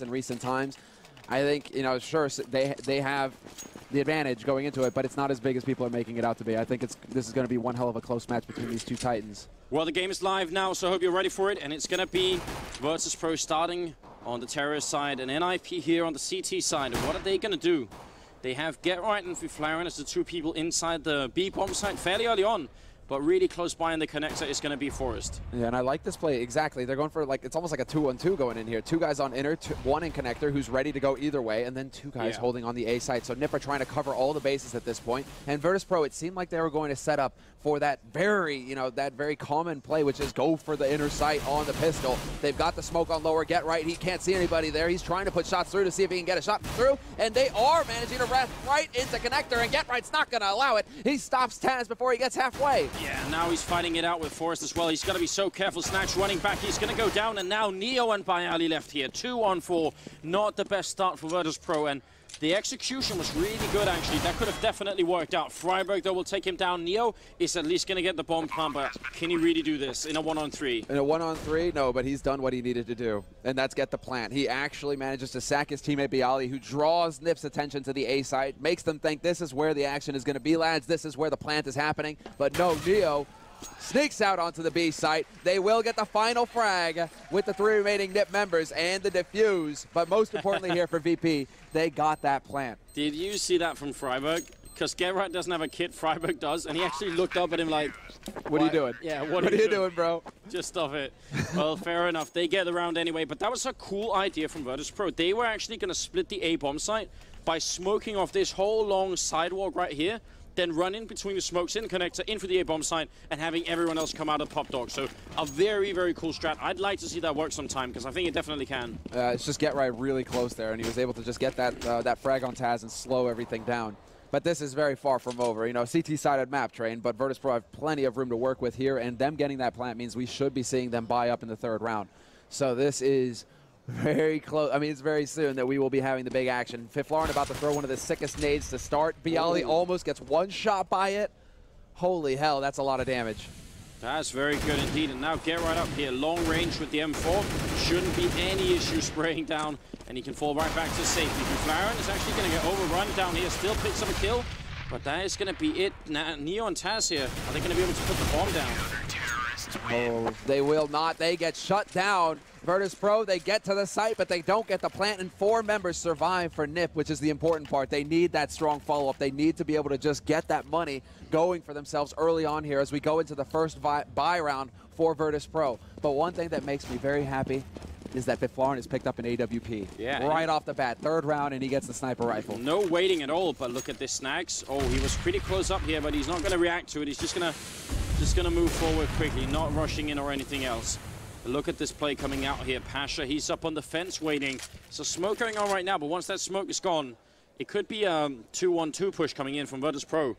in recent times. I think, you know, sure, they have the advantage going into it, but it's not as big as people are making it out to be. I think this is going to be one hell of a close match between these two titans. Well, the game is live now, so I hope you're ready for it, and it's going to be Virtus.Pro starting on the terrorist side and NiP here on the CT side. And what are they going to do? They have GetRight and Fifflaren as the two people inside the B bomb site fairly early on. But really close by in the connector is going to be Forest. Yeah, and I like this play exactly. They're going for, like, it's almost like a 2-on-2 going in here. Two guys on inner, one in connector who's ready to go either way, and then two guys holding on the A side. So NiP are trying to cover all the bases at this point. And Virtus.Pro, it seemed like they were going to set up for that very, you know, that very common play, which is go for the inner sight on the pistol. They've got the smoke on lower, GetRight. He can't see anybody there. He's trying to put shots through to see if he can get a shot through, and they are managing to wrap right into connector, and GetRight's not going to allow it. He stops Taz before he gets halfway. Yeah, now he's fighting it out with Forest as well. He's got to be so careful. snax running back. He's going to go down, and now Neo and Byali left here. 2-on-4. Not the best start for Virtus.Pro, and the execution was really good, actually. That could have definitely worked out. Friberg, though, will take him down. Neo is at least going to get the bomb plant, but can he really do this in a 1-on-3? In a 1-on-3? No, but he's done what he needed to do, and that's get the plant. He actually manages to sack his teammate Byali, who draws NiP's attention to the A site, makes them think this is where the action is going to be, lads. This is where the plant is happening. But no, Neo sneaks out onto the B site. They will get the final frag with the 3 remaining NiP members and the defuse. But most importantly here for VP, they got that plant. Did you see that from Friberg? Because GetRight doesn't have a kit, Friberg does, and he actually looked up at him like, what are you doing? Yeah, what are you doing, bro? Just stop it. Well, fair enough. They get the round anyway, but that was a cool idea from Virtus.Pro. They were actually going to split the A bomb site by smoking off this whole long sidewalk right here, then run in between the smokes in the connector, in for the A-bomb site, and having everyone else come out of Pop Dog. So a very, very cool strat. I'd like to see that work sometime, because I think it definitely can. It's just GetRight really close there, and he was able to just get that frag on Taz and slow everything down. But this is very far from over. You know, CT-sided map train, but Virtus.Pro have plenty of room to work with here, and them getting that plant means we should be seeing them buy up in the 3rd round. So this is very close. I mean, it's very soon that we will be having the big action. Fifflaren about to throw one of the sickest nades to start. Byali almost gets one shot by it. Holy hell, that's a lot of damage. That's very good indeed. And now GetRight up here. Long range with the M4. Shouldn't be any issue spraying down. And he can fall right back to safety. Fifflaren is actually going to get overrun down here. Still picks up a kill. But that is going to be it. Now, Neo and Taz here. Are they going to be able to put the bomb down? Oh, they will not. They get shut down. Virtus.Pro, they get to the site, but they don't get the plant, and 4 members survive for NiP, which is the important part. They need that strong follow-up. They need to be able to just get that money going for themselves early on here as we go into the first buy round for Virtus.Pro. But one thing that makes me very happy is that Fifflaren has picked up an AWP. Yeah, right off the bat. 3rd round, and he gets the sniper rifle. No waiting at all, but look at this snax. Oh, he was pretty close up here, but he's not going to react to it. He's just gonna move forward quickly, not rushing in or anything else. But look at this play coming out here. Pasha, he's up on the fence waiting. So smoke going on right now, but once that smoke is gone, it could be a 2-1-2 push coming in from Virtus.Pro.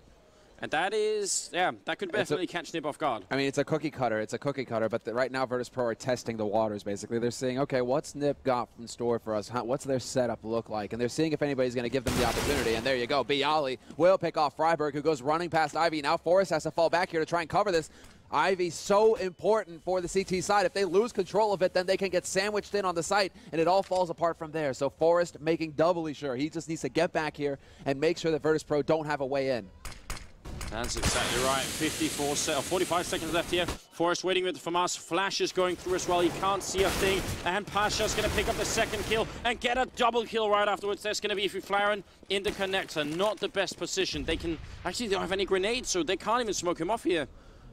And that is, yeah, that could definitely catch NiP off guard. I mean, it's a cookie cutter. It's a cookie cutter, but right now Virtus.Pro are testing the waters, basically. They're saying, okay, what's NiP got in store for us? What's their setup look like? And they're seeing if anybody's going to give them the opportunity. And there you go. Byali will pick off Friberg, who goes running past Ivy. Now Forest has to fall back here to try and cover this. Ivy so important for the CT side. If they lose control of it, then they can get sandwiched in on the site, and it all falls apart from there. So Forest making doubly sure. He just needs to get back here and make sure that Virtus.Pro don't have a way in. That's exactly right. 45 seconds left here. Forest waiting with the FAMAS. Flash is going through as well. He can't see a thing. And Pasha's going to pick up the 2nd kill and get a double kill right afterwards. There's going to be Fifflaren in the connector. Not the best position. They can... Actually, they don't have any grenades, so they can't even smoke him off here.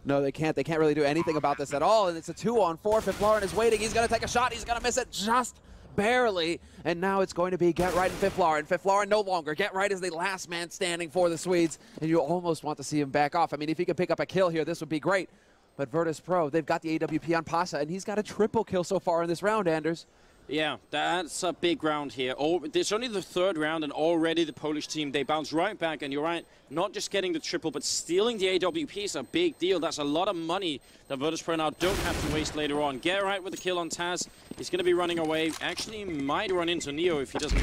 No, they can't. They can't really do anything about this at all. And it's a 2-on-4. Fifflaren is waiting. He's going to take a shot. He's going to miss it just barely. And now it's going to be GetRight and Fifflaren. Fifflaren no longer. GetRight is the last man standing for the Swedes. And you almost want to see him back off. I mean, if he could pick up a kill here, this would be great. But Virtus.Pro, they've got the AWP on pasza, and he's got a triple kill so far in this round, Anders. Yeah, that's a big round here. It's only the 3rd round, and already the Polish team, they bounce right back. And you're right, not just getting the triple, but stealing the AWP is a big deal. That's a lot of money that Virtus.Pro now don't have to waste later on. GetRight with the kill on Taz. He's going to be running away. Actually, might run into Neo if he isn't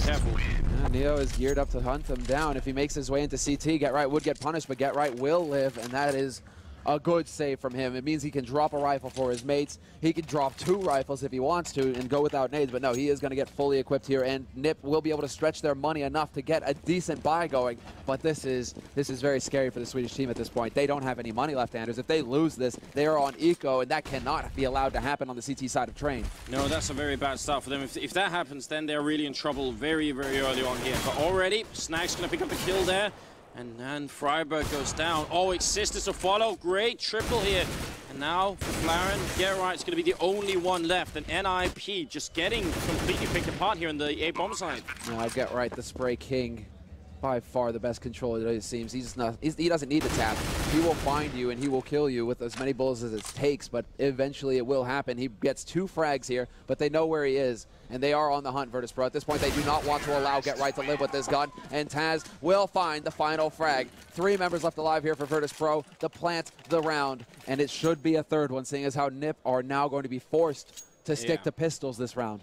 careful. Yeah, Neo is geared up to hunt him down. If he makes his way into CT, GetRight would get punished, but GetRight will live, and that is a good save from him. It means he can drop a rifle for his mates. He can drop 2 rifles if he wants to and go without nades, but no, he is going to get fully equipped here, and NiP will be able to stretch their money enough to get a decent buy going, but this is very scary for the Swedish team at this point. They don't have any money left, Anders. If they lose this, they are on eco, and that cannot be allowed to happen on the CT side of Train. No, that's a very bad start for them. If that happens, then they're really in trouble very, very early on here. But already, snax going to pick up the kill there. And then Friberg goes down. Oh, Xizt is to follow. Great triple here. And now Fifflaren, Get Right's going to be the only one left. And NiP just getting completely picked apart here in the A bomb side. Now Get Right, the spray king. By far the best controller, it seems. He doesn't need to tap. He will find you and he will kill you with as many bullets as it takes, but eventually it will happen. He gets 2 frags here, but they know where he is, and they are on the hunt, Virtus.Pro. At this point, they do not want to allow Get Right to live with this gun, and Taz will find the final frag. 3 members left alive here for Virtus.Pro to plant the round, and it should be a 3rd one, seeing as how NiP are now going to be forced to stick to pistols this round.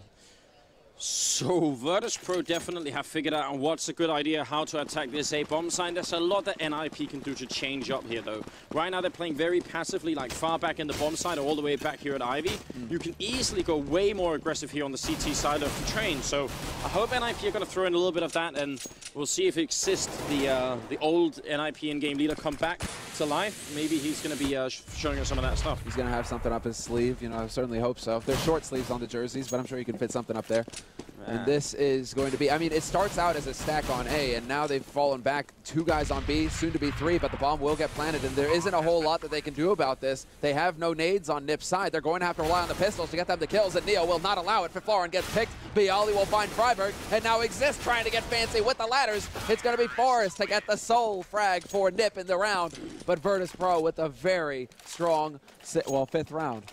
So Virtus.Pro definitely have figured out what's a good idea, how to attack this A bomb side. There's a lot that NiP can do to change up here, though. Right now they're playing very passively, like far back in the bomb side or all the way back here at Ivy. You can easily go way more aggressive here on the CT side of the Train. So I hope NiP are going to throw in a little bit of that, and we'll see if Xizt, the old NiP in-game leader, come back to life. Maybe he's going to be showing us some of that stuff. He's going to have something up his sleeve. You know, I certainly hope so. They're short sleeves on the jerseys, but I'm sure he can fit something up there. And this is going to be, I mean, it starts out as a stack on A, and now they've fallen back 2 guys on B, soon to be 3, but the bomb will get planted, and there isn't a whole lot that they can do about this. They have no nades on NiP's side. They're going to have to rely on the pistols to get them the kills, and Neo will not allow it. Fifflaren gets picked. Byali will find Friberg, and now Xizt trying to get fancy with the ladders. It's going to be Forrest to get the sole frag for NiP in the round, but Virtus.Pro with a very strong, 5th round.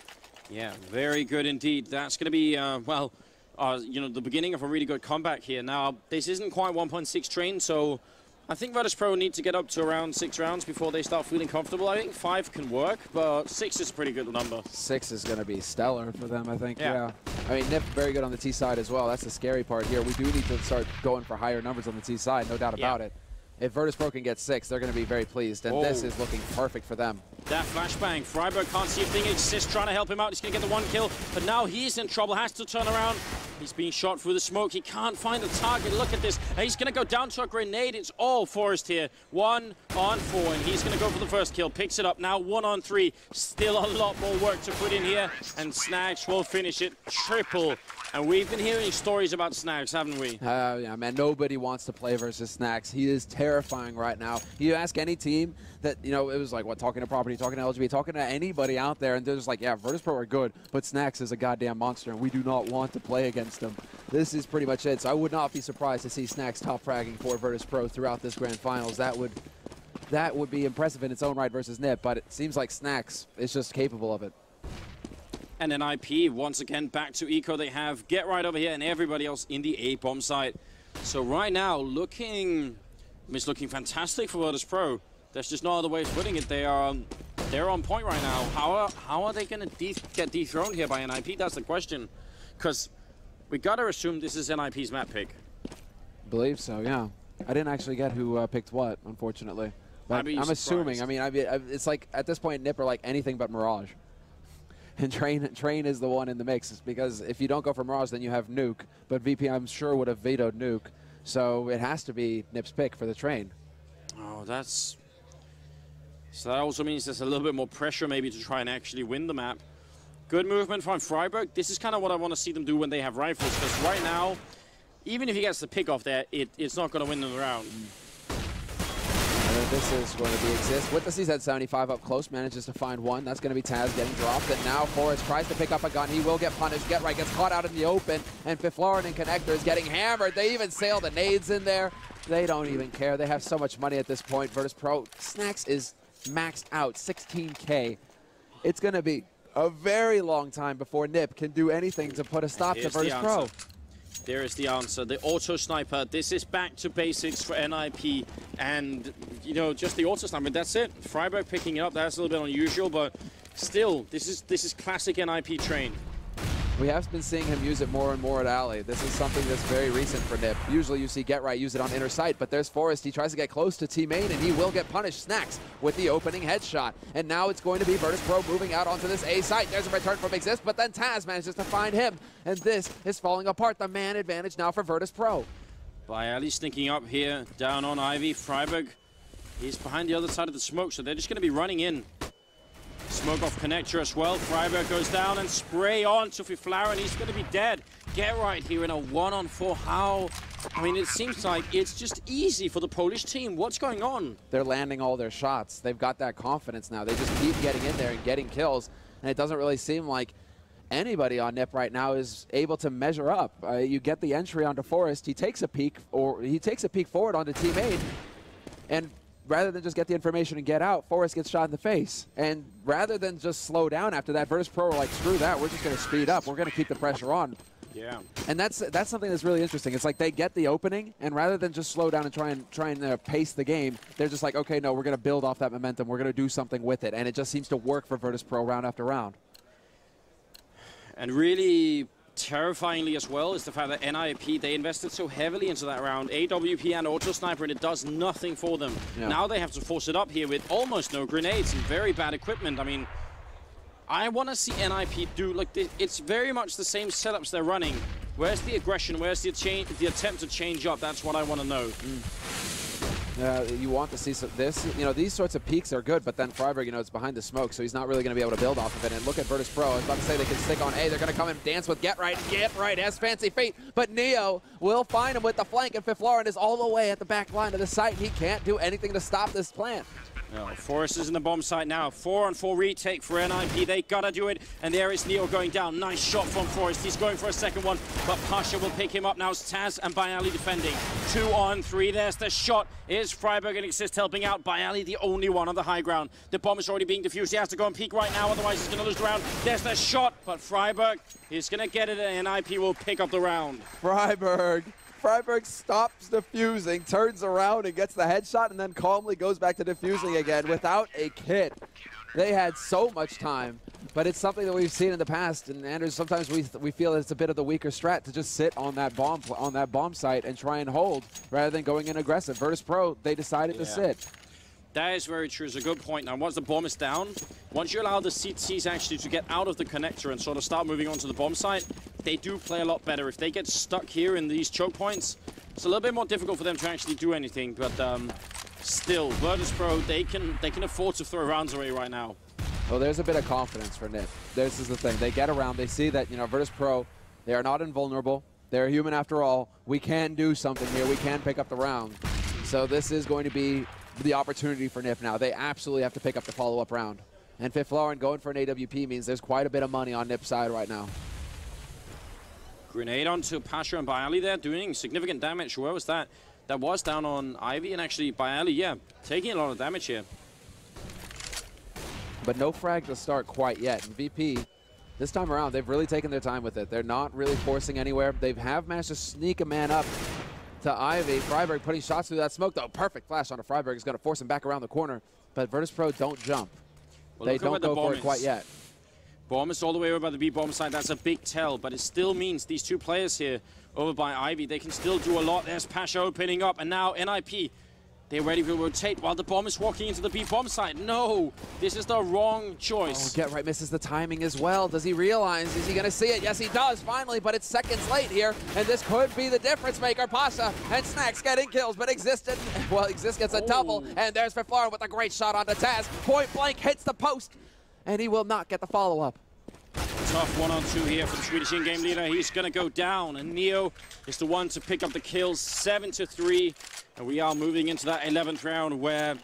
Yeah, very good indeed. That's going to be, you know, the beginning of a really good comeback here. Now, this isn't quite 1.6 Train, so I think Virtus.Pro need to get up to around 6 rounds before they start feeling comfortable. I think 5 can work, but 6 is a pretty good number. 6 is going to be stellar for them, I think. Yeah. I mean, NiP very good on the T side as well. That's the scary part here. We do need to start going for higher numbers on the T side, no doubt about it. If Virtus.Pro can get 6, they're going to be very pleased, and this is looking perfect for them. That flashbang, Friberg can't see a thing. Xizt trying to help him out. He's going to get the 1 kill, but now he's in trouble, has to turn around. He's being shot through the smoke. He can't find the target. Look at this. And he's going to go down to a grenade. It's all Forrest here. 1 on 4, and he's going to go for the first kill. Picks it up now, 1 on 3. Still a lot more work to put in here, and snax will finish it. Triple. And we've been hearing stories about snax, haven't we? Yeah, man, nobody wants to play versus snax. He is terrifying right now. You ask any team that, you know, it was like, what, talking to property, talking to LGBT, talking to anybody out there, and they're just like, yeah, Virtus.Pro are good, but snax is a goddamn monster, and we do not want to play against them. This is pretty much it. So I would not be surprised to see snax top fragging for Virtus.Pro throughout this grand finals. That would be impressive in its own right versus NiP, but it seems like snax is just capable of it. And then NiP, once again, back to eco. They have Get Right over here and everybody else in the A bomb site. So right now, it's looking fantastic for Virtus.Pro. There's just no other way of putting it. They're on point right now. How are they going to get dethroned here by NiP? That's the question. Because we got to assume this is NiP's map pick. Believe so, yeah. I didn't actually get who picked what, unfortunately. But I'm assuming. I mean, it's like, at this point, NiP are like anything but Mirage. And Train is the one in the mix, because if you don't go for Mirage, then you have Nuke. But VP, I'm sure, would have vetoed Nuke. So it has to be NiP's pick for the Train. Oh, so that also means there's a little bit more pressure maybe to try and actually win the map. Good movement from Friberg. This is kind of what I want to see them do when they have rifles, because right now, even if he gets the pick off there, it's not going to win them the round. This is going to be Xizt with the CZ75 up close, manages to find 1. That's going to be Taz getting dropped, and now Forrest tries to pick up a gun. He will get punished. Get Right gets caught out in the open, and Fifflaren and Connector is getting hammered. They even sail the nades in there. They don't even care. They have so much money at this point. Virtus.Pro, snax is maxed out, 16K. It's going to be a very long time before NiP can do anything to put a stop to Virtus.Pro. There is the answer. The auto sniper. This is back to basics for NiP, and you know, just the auto sniper. That's it. Friberg picking it up. That's a little bit unusual, but still, this is classic NiP Train. We have been seeing him use it more and more at alley. This is something that's very recent for NiP. Usually you see Get Right use it on inner sight, but there's Forrest. He tries to get close to teammate, and he will get punished. snax with the opening headshot. And now it's going to be Virtus.Pro moving out onto this A site. There's a return from Xizt, but then Taz manages to find him. And this is falling apart. The man advantage now for Virtus.Pro. Byali sneaking up here, down on Ivy. Friberg, he's behind the other side of the smoke, so they're just going to be running in. Smoke off connector as well. Friberg goes down and spray on to Fifflaren. He's going to be dead. Get right here in a 1-on-4. How? I mean, it seems like it's just easy for the Polish team. What's going on? They're landing all their shots. They've got that confidence now. They just keep getting in there and getting kills. And it doesn't really seem like anybody on NiP right now is able to measure up. You get the entry onto Forrest. He takes a peek, or he takes a peek forward onto teammate. And rather than just get the information and get out, Forrest gets shot in the face. And rather than just slow down after that, Virtus.Pro were like, screw that, we're just going to speed up. We're going to keep the pressure on. Yeah. And that's something that's really interesting. It's like they get the opening, and rather than just slow down and try and pace the game, they're just like, okay, no, we're going to build off that momentum. We're going to do something with it. And it just seems to work for Virtus.Pro round after round. And really terrifyingly as well is the fact that NiP, they invested so heavily into that round, AWP and Auto Sniper, and it does nothing for them. Yeah. Now they have to force it up here with almost no grenades and very bad equipment. I mean, I want to see NiP do, like, it's very much the same setups they're running. Where's the aggression? Where's the attempt to change up? That's what I want to know. You want to see this, these sorts of peaks are good, but then Friberg, it's behind the smoke, so he's not really going to be able to build off of it. And look at Virtus.Pro. I was about to say they can stick on A. They're going to come and dance with Get Right. Get Right has fancy feet, but Neo will find him with the flank, and Fifflaren is all the way at the back line of the site. He can't do anything to stop this plan. No, Forrest is in the bomb site now. 4-on-4 retake for NiP. They gotta do it. And there is Neo going down. Nice shot from Forrest. He's going for a second one, but pasza will pick him up. Now it's Taz and Byali defending. 2-on-3. There's the shot. Is Friberg and Xizt helping out. Byali the only one on the high ground. The bomb is already being defused. He has to go and peek right now, otherwise he's gonna lose the round. There's the shot, but Friberg is gonna get it, and NiP will pick up the round. Friberg stops defusing, turns around and gets the headshot, and then calmly goes back to defusing again without a kit. They had so much time, but it's something that we've seen in the past. And Anders, sometimes we feel it's a bit of the weaker strat to just sit on that bomb site and try and hold rather than going in aggressive. Virtus.Pro, they decided to sit. That is very true. It's a good point. Now, once the bomb is down, once you allow the Xizt actually to get out of the connector and sort of start moving on to the bomb site, they do play a lot better. If they get stuck here in these choke points, it's a little bit more difficult for them to actually do anything. But still, Virtus.Pro, they can afford to throw rounds away right now. Well, there's a bit of confidence for NiP. This is the thing. They get around. They see that, Virtus.Pro, they are not invulnerable. They're human after all. We can do something here. We can pick up the round. So this is going to be the opportunity for NiP now. They absolutely have to pick up the follow-up round. And Fifflaren going for an AWP means there's quite a bit of money on NiP's side right now. Grenade onto pasza and Byali there, doing significant damage. Where was that? That was down on Ivy, and actually Byali, yeah, taking a lot of damage here. But no frag to start quite yet. And VP, this time around, they've really taken their time with it. They're not really forcing anywhere. They have managed to sneak a man up to Ivy. Friberg putting shots through that smoke, though. Perfect flash onto Friberg is going to force him back around the corner. But Virtus.Pro don't jump. Well, they don't go for it quite yet. Bomb is all the way over by the B bomb side. That's a big tell, but it still means these two players here over by Ivy, they can still do a lot. There's pasza opening up, and now NiP, they're ready to rotate while the bomb is walking into the B bomb side. No, this is the wrong choice. Oh, Get Right misses the timing as well. Does he realize? Is he going to see it? Yes, he does, finally, but it's seconds late here, and this could be the difference maker. pasza and snax getting kills, but Xizt gets a double, and there's Fifflaren with a great shot onto Taz. Point blank hits the post, and he will not get the follow-up. Tough 1-on-2 here for the Swedish in-game leader. He's going to go down, and Neo is the one to pick up the kills, 7-3. And we are moving into that 11th round where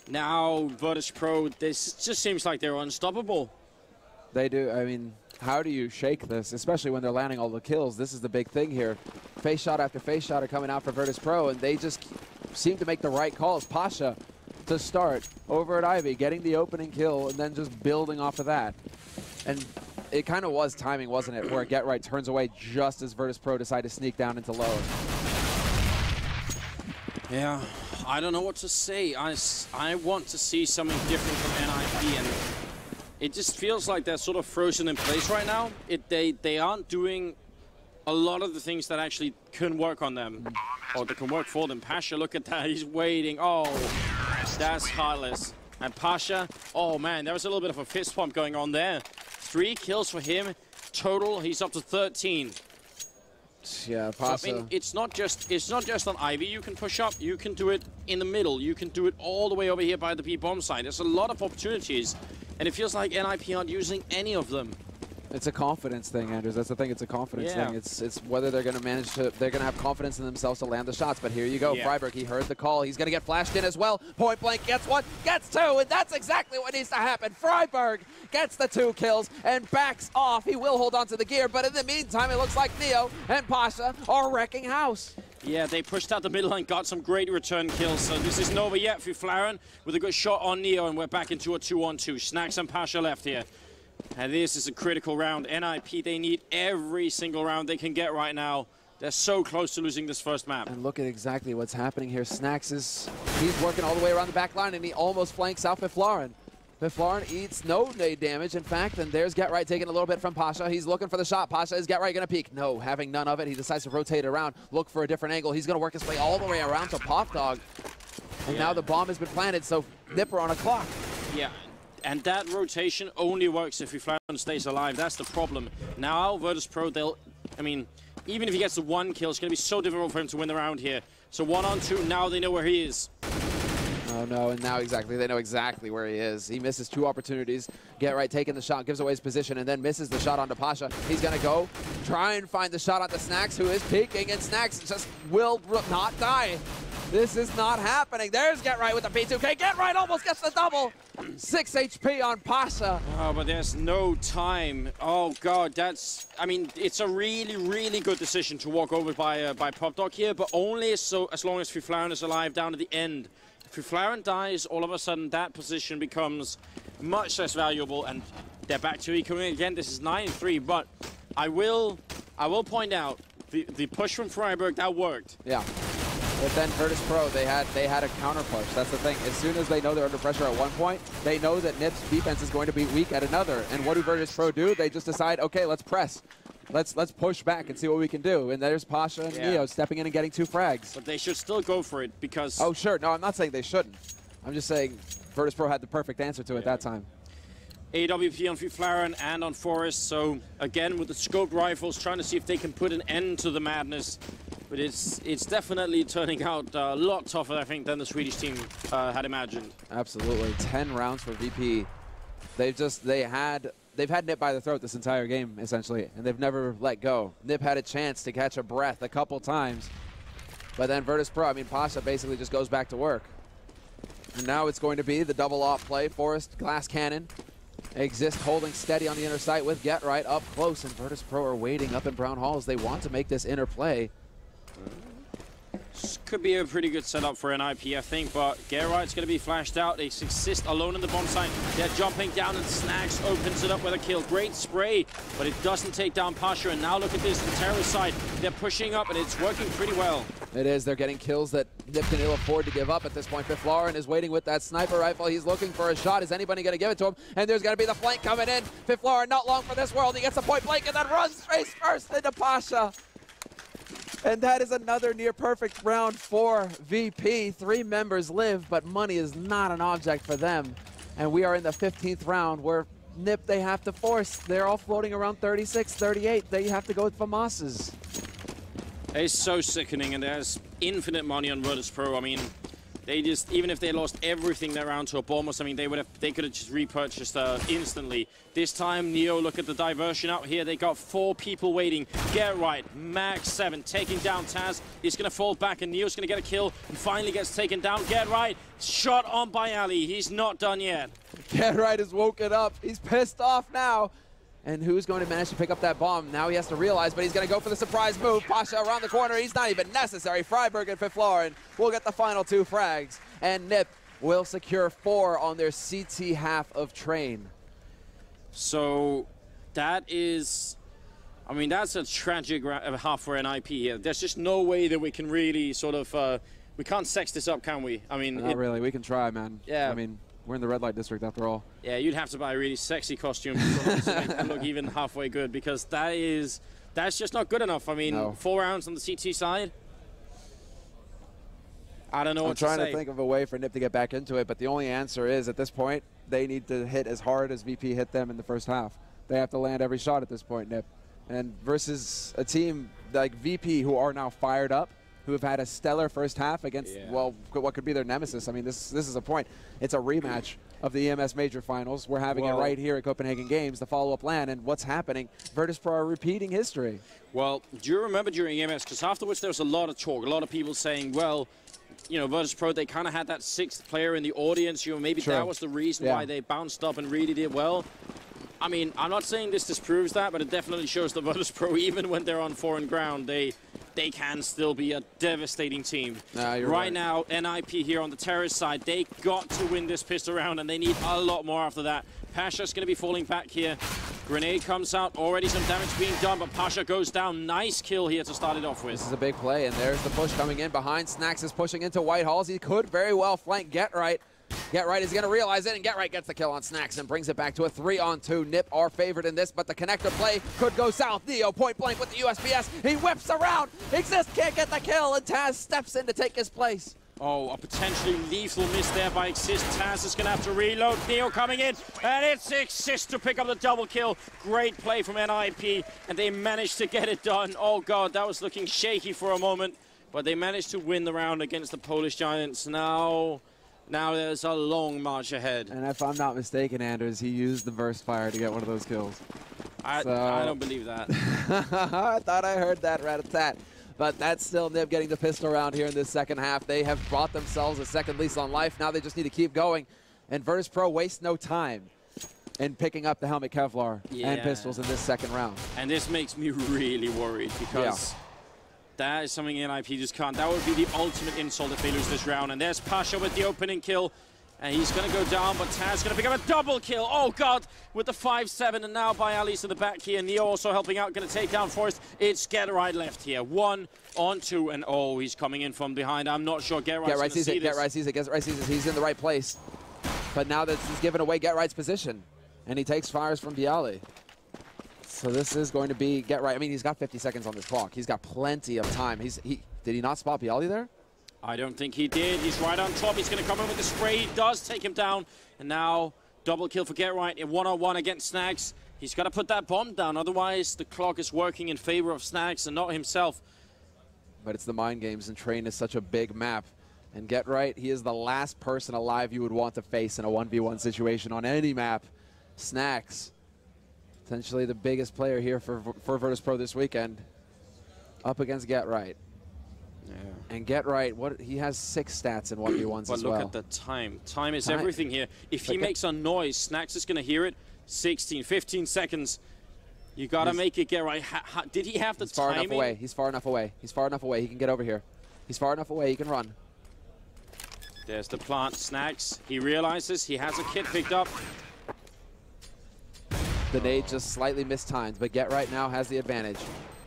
now Virtus.Pro, this just seems like they're unstoppable. They do. I mean, how do you shake this, especially when they're landing all the kills? This is the big thing here. Face shot after face shot are coming out for Virtus.Pro, and they just seem to make the right calls. pasza to start over at Ivy, getting the opening kill, and then just building off of that. And it kind of was timing, wasn't it, where Get Right turns away just as Virtus.Pro decide to sneak down into low. Yeah, I don't know what to say. I want to see something different from NiP, and It just feels like they're sort of frozen in place right now. They aren't doing a lot of the things that actually can work on them, or that can work for them. Pasza, look at that, he's waiting. Oh, that's heartless. And Pasza, oh man, there was a little bit of a fist pump going on there. 3 kills for him. Total, he's up to 13. Yeah, pasza. So, I mean, it's not just on Ivy you can push up. You can do it in the middle. You can do it all the way over here by the B-bomb side. There's a lot of opportunities, and it feels like NiP aren't using any of them. It's a confidence thing, Anders. That's the thing. It's a confidence thing. It's whether they're going to manage to. They're going to have confidence in themselves to land the shots. But here you go, Friberg. He heard the call. He's going to get flashed in as well. Point blank gets 1, gets 2, and that's exactly what needs to happen. Friberg gets the 2 kills and backs off. He will hold on to the gear, but in the meantime, it looks like Neo and pasza are wrecking house. Yeah, they pushed out the middle and got some great return kills. So this isn't over yet. Fifflaren with a good shot on Neo, and we're back into a 2-on-2. Snax and pasza left here. And this is a critical round. NiP, they need every single round they can get right now. They're so close to losing this first map. And look at exactly what's happening here. Snax he's working all the way around the back line, and he almost flanks out Fifflaren. Fifflaren eats no nade damage, in fact, and there's GetRight taking a little bit from pasza. He's looking for the shot. pasza, is GetRight going to peek? No, having none of it. He decides to rotate around, look for a different angle. He's going to work his way all the way around to Popdog. And now the bomb has been planted, so NiP are on a clock. Yeah. And that rotation only works if Fifflaren stays alive. That's the problem. Now, Virtus.Pro, I mean, even if he gets the 1 kill, it's going to be so difficult for him to win the round here. So 1-on-2, now they know where he is. Oh no, and now they know exactly where he is. He misses 2 opportunities. GetRight taking the shot, gives away his position, and then misses the shot onto pasza. He's going to go try and find the shot onto snax, who is peeking, and snax just will not die. This is not happening. There's GetRight with the P2K. GetRight almost gets the double. 6 HP on pasza. Oh, but there's no time. Oh, God, I mean, it's a really, really good decision to walk over by Popdog here, but only as long as Fifflaren is alive down to the end. If Fifflaren dies, all of a sudden that position becomes much less valuable, and they're back to ecoing again. This is 9-3, but I will point out the push from Friberg, that worked. Yeah. But then Virtus.Pro, they had a counter push. That's the thing. As soon as they know they're under pressure at one point, they know that NiP's defense is going to be weak at another. And what do Virtus.Pro do? They just decide, okay, let's press. Let's push back and see what we can do. And there's pasza and Neo stepping in and getting 2 frags. But they should still go for it because... Oh, sure. No, I'm not saying they shouldn't. I'm just saying Virtus.Pro had the perfect answer to it that time. AWP on Fifflaren and on Forest. So again, with the scoped rifles, trying to see if they can put an end to the madness. But it's definitely turning out a lot tougher, I think, than the Swedish team had imagined. Absolutely. 10 rounds for VP. They've had NiP by the throat this entire game, essentially, and they've never let go. NiP had a chance to catch a breath a couple times, but then Virtus.Pro, I mean, pasza basically just goes back to work. And now it's going to be the double off play. Forest, glass cannon. Xizt holding steady on the inner sight with GetRight up close, and Virtus.Pro are waiting up in Brown Halls. They want to make this inner play. This could be a pretty good setup for NiP, I think, but GetRight's going to be flashed out. They Xizt alone in the bomb site. They're jumping down, and snax opens it up with a kill. Great spray, but it doesn't take down pasza. And now look at this, the terrorist side. They're pushing up, and it's working pretty well. It is. They're getting kills that NiP can ill afford to give up at this point. Fifflaren is waiting with that sniper rifle. He's looking for a shot. Is anybody going to give it to him? And there's going to be the flank coming in. Fifflaren not long for this world. He gets a point blank and then runs face first into pasza. And that is another near-perfect round for VP. 3 members live, but money is not an object for them. And we are in the 15th round where NiP, they have to force. They're all floating around 36, 38. They have to go with FAMASas. It's so sickening, and there's infinite money on Virtus.Pro. I mean, they just, even if they lost everything that round to a bomb or something, they could have just repurchased instantly. This time, Neo, look at the diversion out here. They got 4 people waiting. GetRight, Max 7, taking down Taz. He's going to fall back, and Neo's going to get a kill, and finally gets taken down. GetRight, shot on Byali. He's not done yet. GetRight is woken up. He's pissed off now. And who's going to manage to pick up that bomb? Now he has to realize, but he's going to go for the surprise move. pasza around the corner. He's not even necessary. Friberg and Fifflaren will get the final 2 frags. And NiP will secure 4 on their CT half of train. So that is, I mean, that's a tragic half for NiP here. There's just no way that we can really sort of, we can't sex this up, can we? I mean, not really. We can try, man. Yeah. I mean, We're in the red light district after all. Yeah, you'd have to buy a really sexy costume to make that look even halfway good, because that's just not good enough. I mean, 4 rounds on the CT side. I don't know what to say. I'm trying to think of a way for NiP to get back into it, but the only answer is, at this point, they need to hit as hard as VP hit them in the first half. They have to land every shot at this point, NiP. And versus a team like VP, who are now fired up, who have had a stellar first half against, well, what could be their nemesis. I mean, this is a point. It's a rematch of the EMS Major Finals. We're having it right here at Copenhagen Games, the follow-up LAN, and what's happening? Virtus.Pro are repeating history. Well, do you remember during EMS, because afterwards there was a lot of talk, a lot of people saying, well, you know, Virtus.Pro, they kind of had that 6th player in the audience. You know, maybe that was the reason why they bounced up and really did well. I mean, I'm not saying this disproves that, but it definitely shows that Virtus.Pro, even when they're on foreign ground, they can still be a devastating team. Right now, NiP here on the terrorist side, they got to win this pistol round, and they need a lot more after that. pasza's going to be falling back here. Grenade comes out, already some damage being done, but pasza goes down. Nice kill here to start it off with. This is a big play, and there's the push coming in behind. snax is pushing into White Halls. He could very well flank GetRight. GetRight is going to realize it, and GetRight gets the kill on snax and brings it back to a 3-on-2. NiP are favored in this, but the connector play could go south. Neo point blank with the USPS. He whips around. Xizt can't get the kill, and Taz steps in to take his place. Oh, a potentially lethal miss there by Xizt. Taz is going to have to reload. Neo coming in, and it's Xizt to pick up the double kill. Great play from NiP, and they managed to get it done. Oh, God, that was looking shaky for a moment, but they managed to win the round against the Polish Giants. Now there's a long march ahead. And if I'm not mistaken, Anders, he used the burst fire to get one of those kills. I don't believe that. I thought I heard that rat-a-tat. But that's still NiP getting the pistol round here in this second half. They have brought themselves a second lease on life. Now they just need to keep going. And Virtus.Pro waste no time in picking up the helmet Kevlar and pistols in this second round. And this makes me really worried, because that is something NiP just can't. That would be the ultimate insult if they lose this round. And there's pasza with the opening kill. And he's going to go down, but Taz going to pick up a double kill. Oh, God, with the 5-7. And now Byali's to the back here. Neo also helping out, going to take down Forrest. It's GetRight left here. 1-on-2. And, oh, he's coming in from behind. I'm not sure GetRight's sees it. GetRight sees it. GetRight sees it. He's in the right place. But now that he's given away GetRight's position. And he takes fires from Byali. So this is going to be GetRight. I mean, he's got 50 seconds on this clock. He's got plenty of time. Did he not spot Byali there? I don't think he did. He's right on top. He's going to come in with the spray. He does take him down. And now double kill for GetRight in 1-on-1 against snax. He's got to put that bomb down. Otherwise, the clock is working in favor of snax and not himself. But it's the mind games, and Train is such a big map. And GetRight, he is the last person alive you would want to face in a 1v1 situation on any map. snax, potentially the biggest player here for Virtus.Pro this weekend, up against GetRight. Yeah. And GetRight, he has 6 stats in 1v1s as well. But look at the time. Time is everything here. If he makes a noise, snax is going to hear it. 16, 15 seconds. You got to make it GetRight. Did he have the timing? Far enough away. He's far enough away. He's far enough away. He can get over here. He's far enough away. He can run. There's the plant. snax. He realizes he has a kit picked up. The nade just slightly mistimed, but GetRight now has the advantage.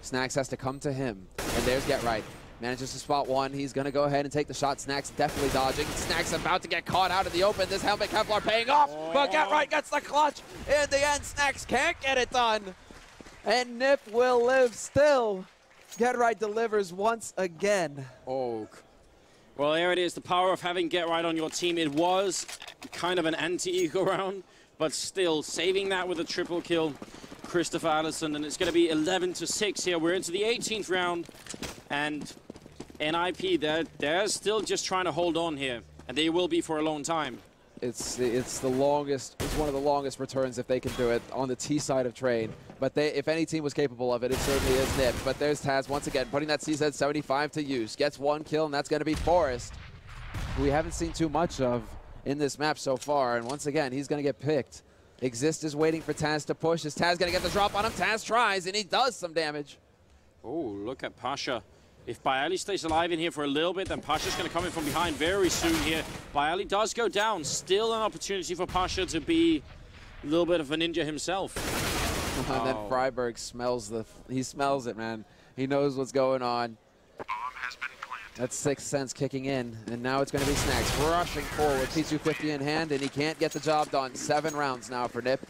snax has to come to him. And there's GetRight. Manages to spot one. He's going to go ahead and take the shot. snax definitely dodging. snax about to get caught out in the open. This helmet Kevlar paying off, but GetRight gets the clutch. In the end, snax can't get it done. And NiP will live still. GetRight delivers once again. Oh. Well, there it is. The power of having GetRight on your team. It was kind of an anti-ego round, but still saving that with a triple kill. Christopher Allison, and it's going to be 11-6 here. We're into the 18th round, and NiP, they're still just trying to hold on here, and they will be for a long time. It's the longest. It's one of the longest returns if they can do it on the T side of Train. But if any team was capable of it, it certainly is NiP. But there's Taz once again putting that CZ 75 to use. Gets 1 kill, and that's going to be Forrest, who we haven't seen too much of in this map so far. And once again, he's going to get picked. Xizt is waiting for Taz to push. Is Taz going to get the drop on him? Taz tries, and he does some damage. Oh, look at pasza. If Byali stays alive in here for a little bit, then pasza's going to come in from behind very soon here. Byali does go down. Still an opportunity for pasza to be a little bit of a ninja himself. And then Friberg smells he smells it, man. He knows what's going on. Bomb has been planted. That's Sixth Sense kicking in, and now it's going to be snax rushing forward. P250 in hand, and he can't get the job done. 7 rounds now for NiP.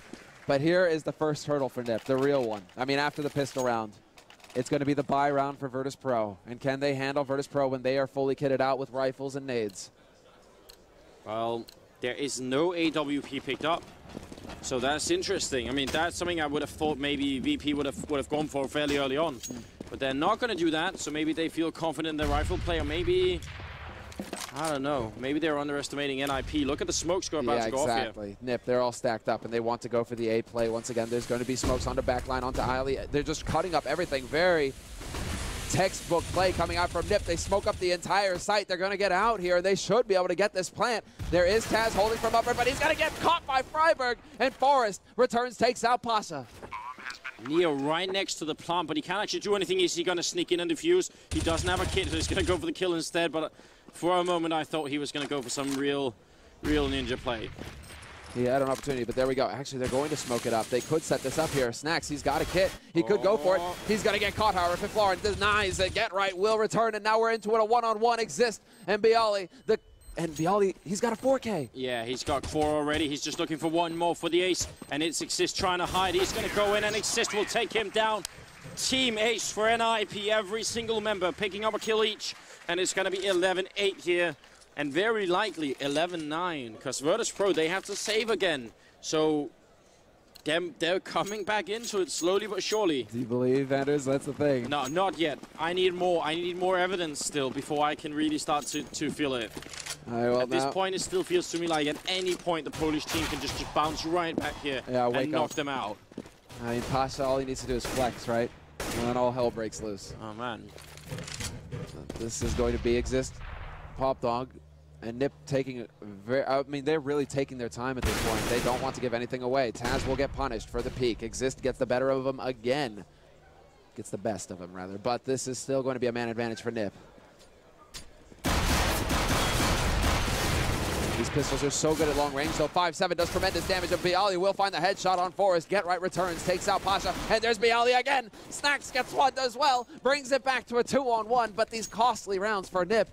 But here is the first hurdle for NiP, the real one. I mean, after the pistol round, it's going to be the buy round for Virtus.Pro. And can they handle Virtus.Pro when they are fully kitted out with rifles and nades? Well, there is no AWP picked up. So that's interesting. I mean, that's something I would have thought maybe VP would have gone for fairly early on. But they're not going to do that, so maybe they feel confident in their rifle play, or maybe, I don't know, maybe they're underestimating NiP. Look at the smoke score about to go off here. Exactly. NiP, they're all stacked up, and they want to go for the A play. Once again, there's going to be smokes on the back line, onto Byali. They're just cutting up everything. Very textbook play coming out from NiP. They smoke up the entire site. They're going to get out here, and they should be able to get this plant. There is Taz holding from upper, but he's going to get caught by Friberg, and Forrest returns, takes out pasza. Neo right next to the plant, but he can't actually do anything. Is he going to sneak in and defuse? He doesn't have a kit, so he's going to go for the kill instead. But for a moment, I thought he was going to go for some real ninja play. He had an opportunity, but there we go. Actually, they're going to smoke it up. They could set this up here. snax, he's got a kit. He could go for it. He's going to get caught, however. Fifflaren denies it. Get right, will return, and now we're into it. A one-on-one Xizt and Byali. And Byali, he's got a 4K. Yeah, he's got 4 already. He's just looking for one more for the ace, and it's Xizt trying to hide. He's going to go in, and Xizt will take him down. Team ace for NiP, every single member picking up a kill each, and it's going to be 11-8 here, and very likely 11-9, because Virtus.Pro, they have to save again. So they're coming back into it slowly but surely. Do you believe, Anders? That's the thing. No, not yet. I need more. I need more evidence still before I can really start to feel it. Well, at this point, it still feels to me like at any point the Polish team can just bounce right back here and knock them out. I mean, pasza, all he needs to do is flex, right? And then all hell breaks loose. Oh, man. This is going to be Xizt, Pop Dog, and NiP taking I mean, they're really taking their time at this point. They don't want to give anything away. Taz will get punished for the peak. Xizt gets the better of him again. Gets the best of him, rather. But this is still going to be a man advantage for NiP. These pistols are so good at long range, though. 5-7 does tremendous damage, and Byali will find the headshot on Forrest. Get right returns, takes out pasza, and there's Byali again. snax gets one as well, brings it back to a 2-on-1, but these costly rounds for NiP,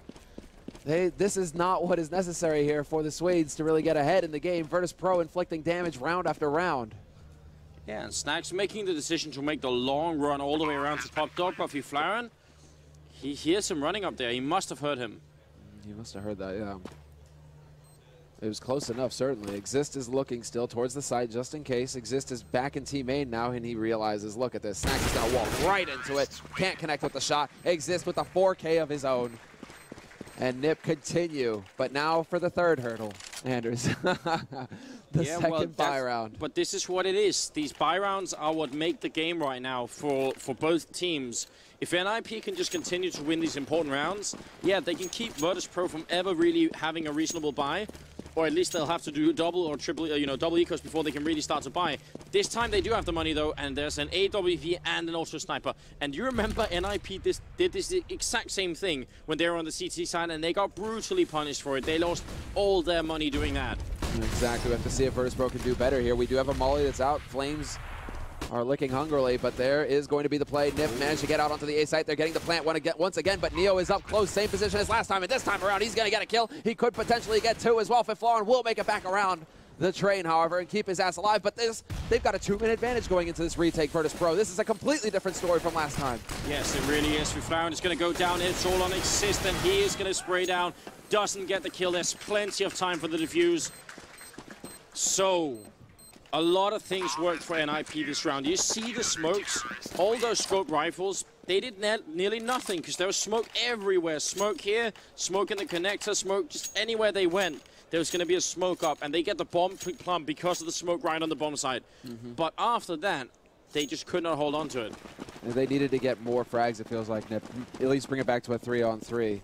this is not what is necessary here for the Swedes to really get ahead in the game. Virtus.Pro inflicting damage round after round. Yeah, and snax making the decision to make the long run all the way around to Pop Dog, but Fifflaren, he hears him running up there. He must have heard him. He must have heard that, yeah. It was close enough, certainly. Xizt is looking still towards the side just in case. Xizt is back in team main now, and he realizes, look at this. snax is going to walk right into it. Can't connect with the shot. Xizt with a 4K of his own. And NiP continue. But now for the third hurdle, Anders. the second buy round. But this is what it is. These buy rounds are what make the game right now for both teams. If NiP can just continue to win these important rounds, yeah, they can keep Virtus.Pro from ever really having a reasonable buy. Or at least they'll have to do double or triple, double ecos before they can really start to buy. This time they do have the money though, and there's an AWP and an Ultra Sniper. And you remember NiP did this exact same thing when they were on the CT side, and they got brutally punished for it. They lost all their money doing that. Exactly. We have to see if Virtus.Pro can do better here. We do have a Molly that's out. Flames are licking hungrily, but there is going to be the play. NiP managed to get out onto the A site. They're getting the plant once again, but Neo is up close. Same position as last time, and this time around, he's going to get a kill. He could potentially get 2 as well. Fifflaren will make it back around the train, however, and keep his ass alive, but they've got a 2-minute advantage going into this retake. Virtus.Pro, this is a completely different story from last time. Yes, it really is. Fifflaren is going to go down. It's all on Xizt, and he is going to spray down. Doesn't get the kill. There's plenty of time for the defuse. So a lot of things worked for NiP this round. You see the smokes, all those scope rifles, they did nearly nothing because there was smoke everywhere. Smoke here, smoke in the connector, smoke just anywhere they went. There was going to be a smoke up, and they get the bomb plump because of the smoke right on the bomb side. But after that, they just could not hold on to it. They needed to get more frags, it feels like, NiP. At least bring it back to a 3-on-3.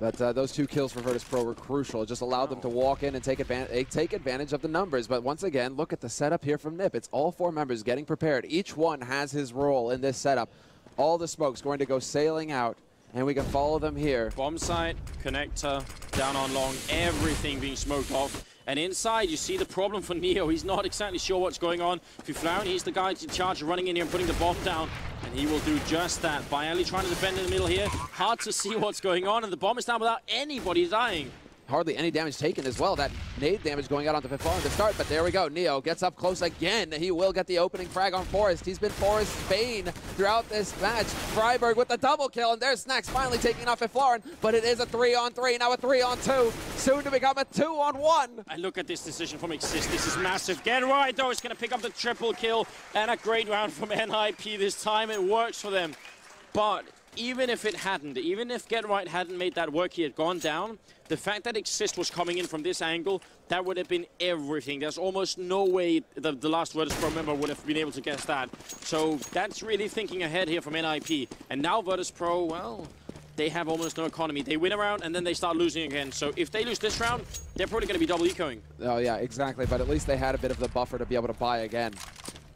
But those 2 kills for Virtus.Pro were crucial. It just allowed them to walk in and take advantage of the numbers. But once again, look at the setup here from NiP. It's all 4 members getting prepared. Each one has his role in this setup. All the smoke's going to go sailing out, and we can follow them here. Bomb site, connector, down on long, everything being smoked off. And inside, you see the problem for Neo. He's not exactly sure what's going on. Fifflaren, he's the guy in charge of running in here and putting the bomb down. And he will do just that. Byali trying to defend in the middle here. Hard to see what's going on, and the bomb is down without anybody dying. Hardly any damage taken as well. That nade damage going out onto Fifflaren to start, but there we go. Neo gets up close again. He will get the opening frag on Forrest. He's been Forrest's bane throughout this match. Friberg with the double kill, and there's snax finally taking off Fifflaren, but it is a 3-on-3, now a 3-on-2, soon to become a 2-on-1. And look at this decision from Xizt. This is massive. Get right, though. It's going to pick up the triple kill, and a great round from NiP this time. It works for them. But even if it hadn't, even if Get Right hadn't made that work, he had gone down, the fact that Xizt was coming in from this angle, that would have been everything. There's almost no way the last Virtus.Pro member would have been able to guess that. So that's really thinking ahead here from NiP. And now Virtus.Pro, well, they have almost no economy. They win a round and then they start losing again. So if they lose this round, they're probably going to be double ecoing. Oh yeah, exactly. But at least they had a bit of the buffer to be able to buy again.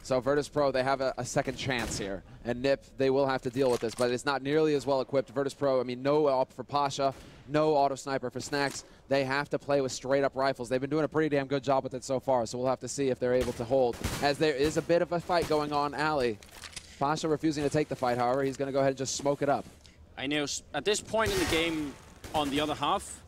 So Virtus.Pro, they have a second chance here. And NiP, they will have to deal with this, but it's not nearly as well equipped. Virtus.Pro, I mean, no AWP for pasza, no auto sniper for snax. They have to play with straight up rifles. They've been doing a pretty damn good job with it so far, so we'll have to see if they're able to hold. As there is a bit of a fight going on alley. pasza refusing to take the fight, however, he's going to go ahead and just smoke it up. I know, at this point in the game, on the other half,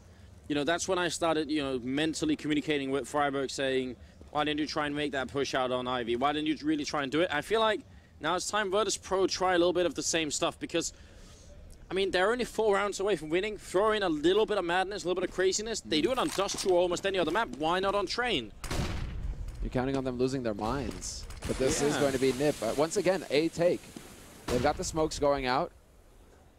you know, that's when I started, you know, mentally communicating with Friberg saying, why didn't you try and make that push out on Ivy? Why didn't you really try and do it? I feel like now it's time Virtus.Pro try a little bit of the same stuff because, I mean, they're only 4 rounds away from winning. Throw in a little bit of madness, a little bit of craziness. They do it on Dust 2 or almost any other map. Why not on Train? You're counting on them losing their minds. But this is going to be NiP. Once again, a take. They've got the smokes going out.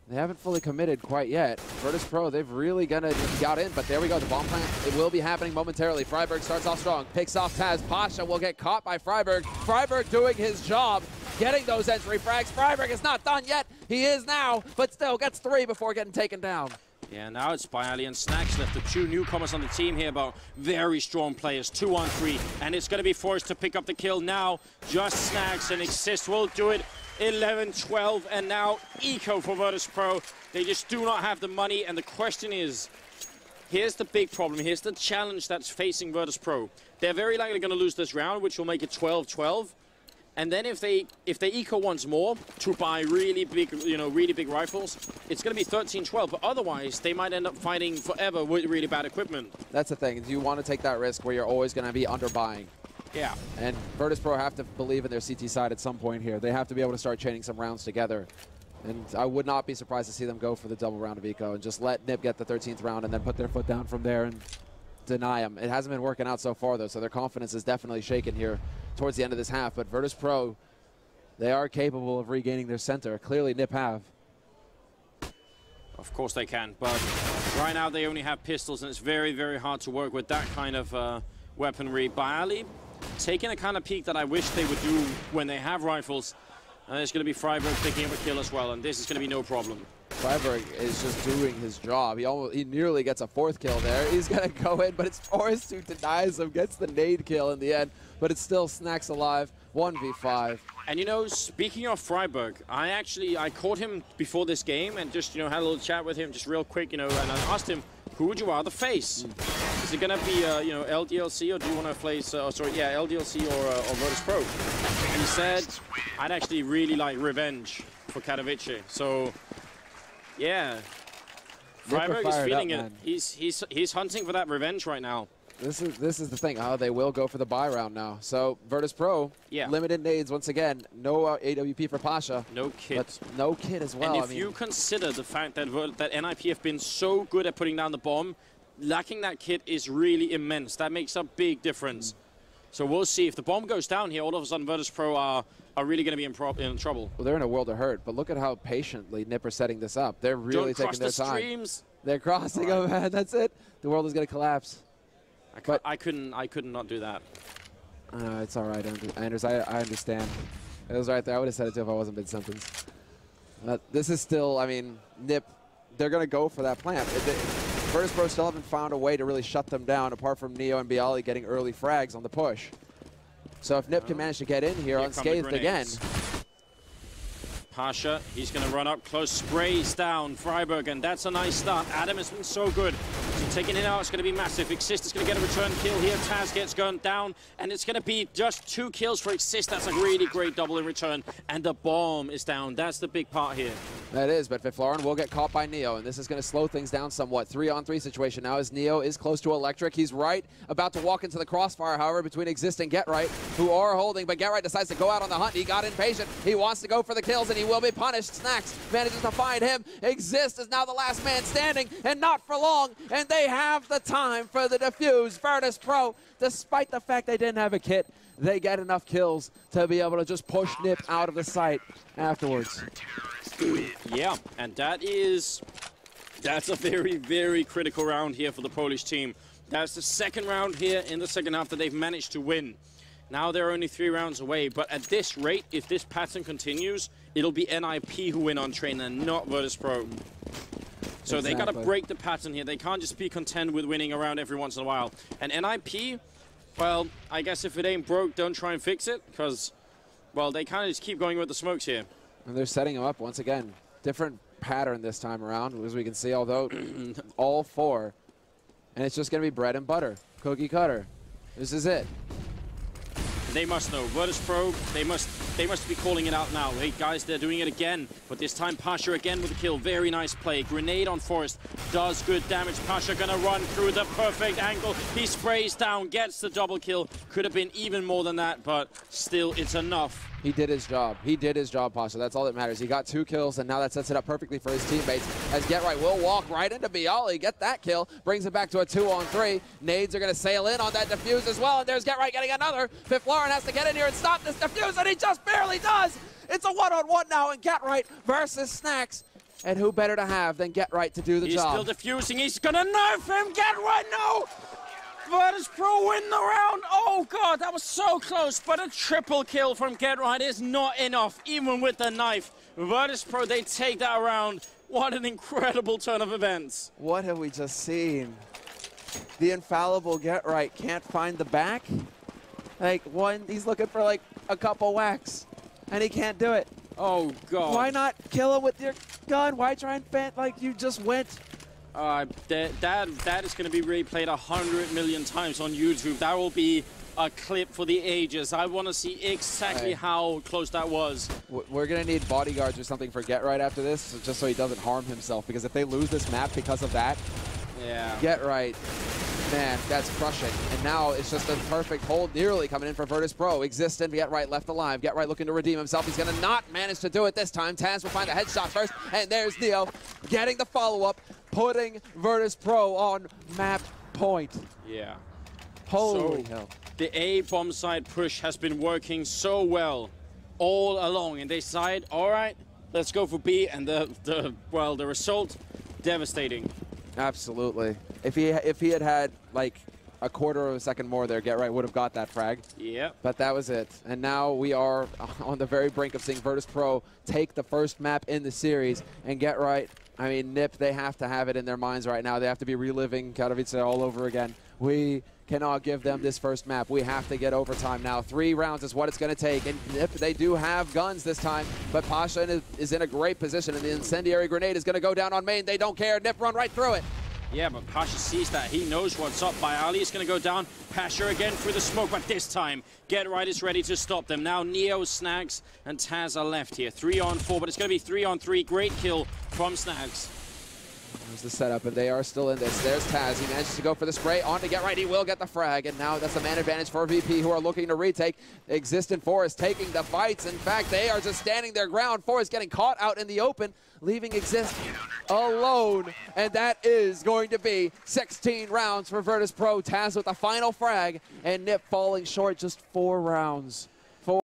They haven't fully committed quite yet. Virtus.Pro, they've really got in, but there we go. The bomb plant, it will be happening momentarily. Friberg starts off strong, picks off Taz. pasza will get caught by Friberg. Friberg doing his job, getting those entry frags. Friberg is not done yet. He is now, but still gets 3 before getting taken down. Yeah, now it's Byali and snax left, the 2 newcomers on the team here, but very strong players, 2-on-3, and it's going to be forced to pick up the kill now. Just snax, and Xizt will do it. 11-12, and now eco for Virtus.Pro. They just do not have the money, and the question is, here's the big problem, here's the challenge that's facing Virtus.Pro. They're very likely going to lose this round, which will make it 12-12. And then if they eco once more to buy really big, you know, really big rifles, it's going to be 13-12. But otherwise, they might end up fighting forever with really bad equipment. That's the thing. You want to take that risk where you're always going to be underbuying. Yeah. And Virtus.Pro have to believe in their CT side at some point here. They have to be able to start chaining some rounds together. And I would not be surprised to see them go for the double round of eco and just let NiP get the 13th round and then put their foot down from there and deny them. It hasn't been working out so far, though, so their confidence is definitely shaken here towards the end of this half. But Virtus.Pro, they are capable of regaining their center. Clearly, NiP have. Of course they can, but right now they only have pistols, and it's very, very hard to work with that kind of weaponry. Byali taking a kind of peek that I wish they would do when they have rifles. And there's going to be Friberg picking up a kill as well, and this is going to be no problem. Friberg is just doing his job. He nearly gets a 4th kill there. He's going to go in, but it's Forrest who denies him, gets the nade kill in the end, but it's still snax alive, 1v5. And you know, speaking of Friberg, I caught him before this game and just, you know, had a little chat with him just real quick, you know, and I asked him, who would you rather face? Is it going to be, you know, LDLC, or do you want to face, LDLC or Virtus.Pro? And he said, I'd actually really like revenge for Katowice. So, yeah, Friberg is feeling it. He's hunting for that revenge right now. This is the thing. Oh, they will go for the buy round now. So Virtus.Pro, limited nades once again. No AWP for pasza. No kit. But no kit as well. And if you consider the fact that NiP have been so good at putting down the bomb, lacking that kit is really immense. That makes a big difference. So we'll see. If the bomb goes down here, all of a sudden Virtus.Pro are really going to be in trouble. Well, they're in a world of hurt, but look at how patiently NiP are setting this up. They're really taking their time. Streams. They're crossing them, man. That's it. The world is going to collapse. I couldn't not do that. It's all right, Anders. I understand. It was right there. I would have said it too if I wasn't mid-sentence. This is still, I mean, NiP, they're going to go for that plant. Virtus.Pro still haven't found a way to really shut them down, apart from Neo and Byali getting early frags on the push. So if NiP can manage to get in here unscathed again. Pasza, he's going to run up close, sprays down Friberg, and that's a nice start. Adam has been so good. So taking it out, it's going to be massive. Xizt is going to get a return kill here. Taz gets gunned down, and it's going to be just 2 kills for Xizt. That's a really great double in return, and the bomb is down. That's the big part here. That is, but Fifflaren will get caught by Neo, and this is going to slow things down somewhat. 3-on-3 situation now as Neo is close to Electric. He's right about to walk into the crossfire, however, between Xizt and GetRight, who are holding, but GetRight decides to go out on the hunt. He got impatient. He wants to go for the kills, and he will be punished. snax manages to find him. Xizt is now the last man standing, and not for long, and they have the time for the defuse. Virtus.Pro, despite the fact they didn't have a kit, they get enough kills to be able to just push NiP out of the site afterwards. Yeah, and that's a very, very critical round here for the Polish team. That's the second round here in the second half that they've managed to win. Now they're only 3 rounds away, but at this rate, if this pattern continues, it'll be NiP who win on train and not Virtus.Pro. So they got to break the pattern here. They can't just be content with winning around every once in a while. And NiP, well, I guess if it ain't broke, don't try and fix it, because, well, they kind of just keep going with the smokes here. And they're setting him up once again. Different pattern this time around, as we can see, although all 4. And it's just going to be bread and butter, cookie cutter. This is it. They must know. Virtus.Pro, they must be calling it out now. Hey, guys, they're doing it again. But this time, Pasza again with a kill. Very nice play. Grenade on Forest does good damage. Pasza gonna run through the perfect angle. He sprays down, gets the double kill. Could have been even more than that, but still, it's enough. He did his job. He did his job, Pasza. That's all that matters. He got 2 kills, and now that sets it up perfectly for his teammates. As GetRight will walk right into Byali, get that kill, brings it back to a 2-on-3. Nades are going to sail in on that defuse as well, and there's GetRight getting another. Fifflaren has to get in here and stop this defuse, and he just barely does. It's a 1-on-1 now, and GetRight versus snax. And who better to have than GetRight to do the job? He's still defusing. He's going to nerf him. GetRight, no! Virtus.Pro win the round. Oh, God, that was so close. But a triple kill from GetRight is not enough, even with the knife. Virtus.Pro, they take that round. What an incredible turn of events. What have we just seen? The infallible GetRight can't find the back. Like, he's looking for, like, a couple whacks, and he can't do it. Oh, God. Why not kill him with your gun? Why try and fend like you just went? That is going to be replayed 100 million times on YouTube. That will be a clip for the ages. I want to see exactly how close that was. We're going to need bodyguards or something for GetRight after this, just so he doesn't harm himself. Because if they lose this map because of that, GetRight, man, that's crushing. And now it's just a perfect hold nearly coming in for Virtus.Pro. Xizt and GetRight left alive. GetRight looking to redeem himself. He's going to not manage to do it this time. Taz will find the headshot first. And there's Neo getting the follow-up, putting Virtus.Pro on map point. Yeah. Holy hell. The A bomb side push has been working so well all along. And they decide, all right, let's go for B. And the result, devastating. Absolutely. If he had like a quarter of a second more there, GetRight would have got that frag. Yeah. But that was it. And now we are on the very brink of seeing Virtus.Pro take the first map in the series. And GetRight, I mean, NiP, they have to have it in their minds right now. They have to be reliving Katowice all over again. We cannot give them this first map. We have to get overtime now. 3 rounds is what it's going to take. And NiP, they do have guns this time, but Pasza is in a great position, and the incendiary grenade is going to go down on main. They don't care. NiP run right through it. Yeah, but Pasza sees that. He knows what's up. Byali is going to go down. Pasza again through the smoke, but this time, GetRight is ready to stop them. Now Neo, snax, and Taz are left here. 3-on-4, but it's going to be 3-on-3. Great kill from snax. There's the setup, and they are still in this. There's Taz. He manages to go for the spray. On to GetRight. He will get the frag, and now that's a man advantage for VP, who are looking to retake. Xizt and Forest taking the fights. In fact, they are just standing their ground. Forest getting caught out in the open, leaving Xizt alone. And that is going to be 16 rounds for Virtus.Pro. Taz with the final frag, and NiP falling short just 4 rounds.